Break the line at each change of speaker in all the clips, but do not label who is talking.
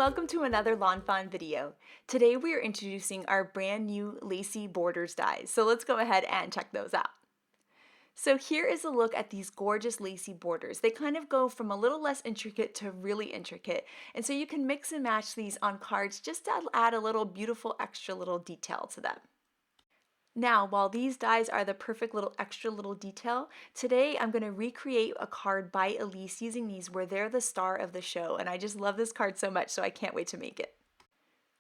welcome to another lawnfawn video. Today we are introducing our brand new Lacy Borders dies, so let's go ahead and check those out. So here is a look at these gorgeous lacy borders. They kind of go from a little less intricate to really intricate, and so you can mix and match these on cards just to add a little beautiful extra little detail to them. Now, while these dies are the perfect little extra little detail, today I'm going to recreate a card by Elise using these where they're the star of the show, and I just love this card so much, so I can't wait to make it.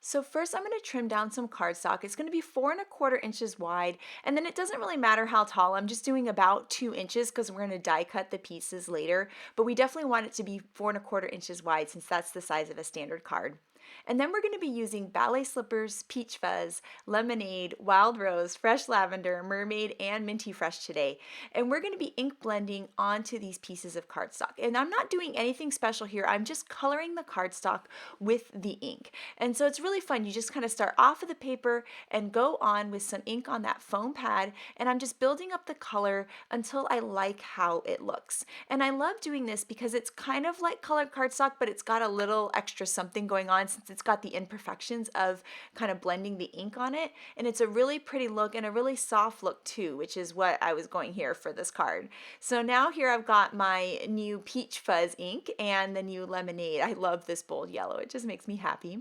So first I'm going to trim down some cardstock. It's going to be 4¼ inches wide, and then it doesn't really matter how tall. I'm just doing about 2 inches because we're going to die cut the pieces later, but we definitely want it to be 4¼ inches wide since that's the size of a standard card. And then we're going to be using ballet slippers, peach fuzz, lemonade, wild rose, fresh lavender, mermaid, and minty fresh today. And we're going to be ink blending onto these pieces of cardstock. And I'm not doing anything special here. I'm just coloring the cardstock with the ink. And so it's really fun. You just kind of start off of the paper and go on with some ink on that foam pad. And I'm just building up the color until I like how it looks. And I love doing this because it's kind of like colored cardstock, but it's got a little extra something going on since it's got the imperfections of kind of blending the ink on it, and it's a really pretty look and a really soft look too, which is what I was going here for this card. So now here I've got my new peach fuzz ink and the new lemonade. I love this bold yellow, it just makes me happy.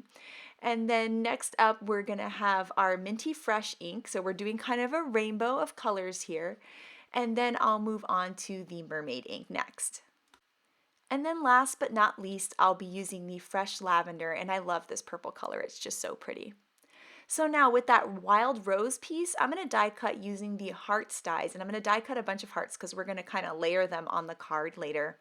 And then next up we're gonna have our Minty Fresh ink, so we're doing kind of a rainbow of colors here, and then I'll move on to the mermaid ink next. And then last but not least, I'll be using the fresh lavender, and I love this purple color. It's just so pretty. So now with that wild rose piece, I'm going to die cut using the hearts dies, and I'm going to die cut a bunch of hearts because we're going to kind of layer them on the card later.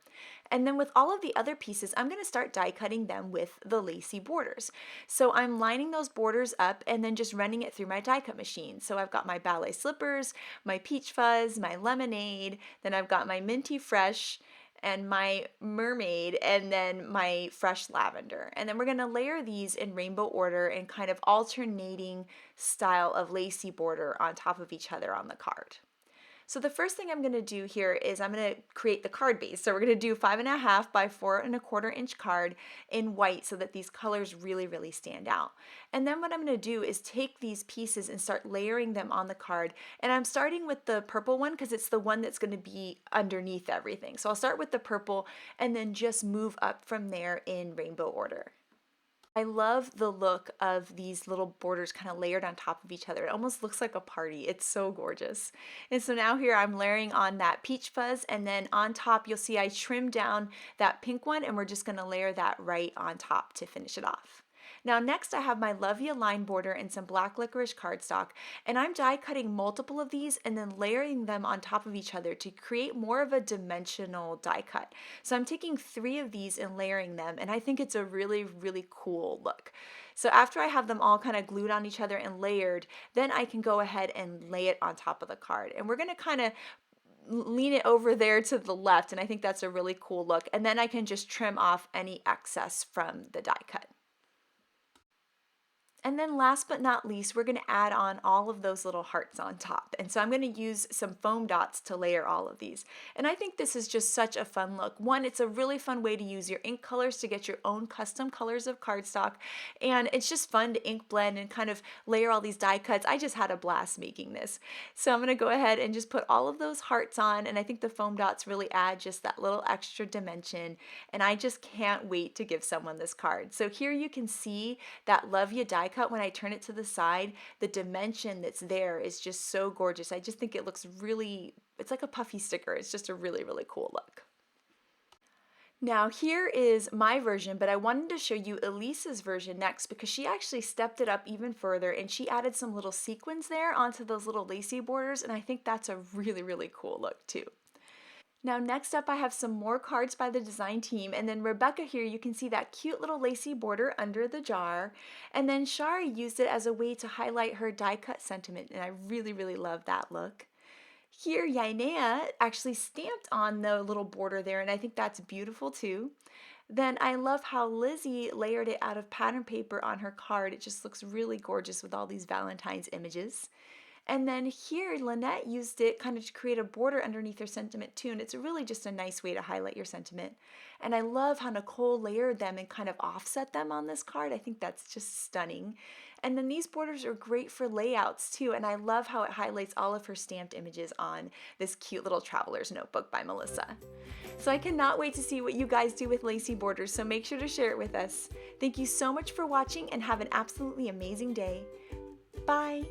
And then with all of the other pieces, I'm going to start die cutting them with the lacy borders. So I'm lining those borders up and then just running it through my die cut machine. So I've got my ballet slippers, my peach fuzz, my lemonade, then I've got my minty fresh, and my mermaid, and then my fresh lavender. And then we're going to layer these in rainbow order and kind of alternating style of lacy border on top of each other on the card. So the first thing I'm going to do here is I'm going to create the card base. So we're going to do 5½ by 4¼ inch card in white so that these colors really stand out. And then what I'm going to do is take these pieces and start layering them on the card. And I'm starting with the purple one because it's the one that's going to be underneath everything. So I'll start with the purple and then just move up from there in rainbow order. I love the look of these little borders kind of layered on top of each other. It almost looks like a party. It's so gorgeous. And so now here I'm layering on that peach fuzz, and then on top you'll see I trimmed down that pink one, and we're just going to layer that right on top to finish it off. Now next I have my Love Ya line border and some black licorice cardstock, and I'm die cutting multiple of these and then layering them on top of each other to create more of a dimensional die cut. So I'm taking 3 of these and layering them, and I think it's a really cool look. So after I have them all kind of glued on each other and layered, then I can go ahead and lay it on top of the card. And we're going to kind of lean it over there to the left, and I think that's a really cool look. And then I can just trim off any excess from the die cut. And then last but not least, we're going to add on all of those little hearts on top. And so I'm going to use some foam dots to layer all of these. And I think this is just such a fun look. One, it's a really fun way to use your ink colors to get your own custom colors of cardstock. And it's just fun to ink blend and kind of layer all these die cuts. I just had a blast making this. So I'm going to go ahead and just put all of those hearts on. And I think the foam dots really add just that little extra dimension. And I just can't wait to give someone this card. So here you can see that Love Ya die cut. When I turn it to the side, the dimension that's there is just so gorgeous. I just think it looks really, it's like a puffy sticker. It's just a really cool look. Now here is my version, but I wanted to show you Elise's version next because she actually stepped it up even further and she added some little sequins there onto those little lacy borders, and I think that's a really cool look too. Now next up I have some more cards by the design team, and then Rebecca here, you can see that cute little lacy border under the jar, and then Shari used it as a way to highlight her die cut sentiment, and I really love that look. Here Yainea actually stamped on the little border there, and I think that's beautiful too. Then I love how Lizzie layered it out of pattern paper on her card. It just looks really gorgeous with all these Valentine's images. And then here, Lynette used it kind of to create a border underneath her sentiment too, and it's really just a nice way to highlight your sentiment. And I love how Nicole layered them and kind of offset them on this card. I think that's just stunning. And then these borders are great for layouts too, and I love how it highlights all of her stamped images on this cute little traveler's notebook by Melissa. So I cannot wait to see what you guys do with Lacy Borders, so make sure to share it with us. Thank you so much for watching and have an absolutely amazing day. Bye!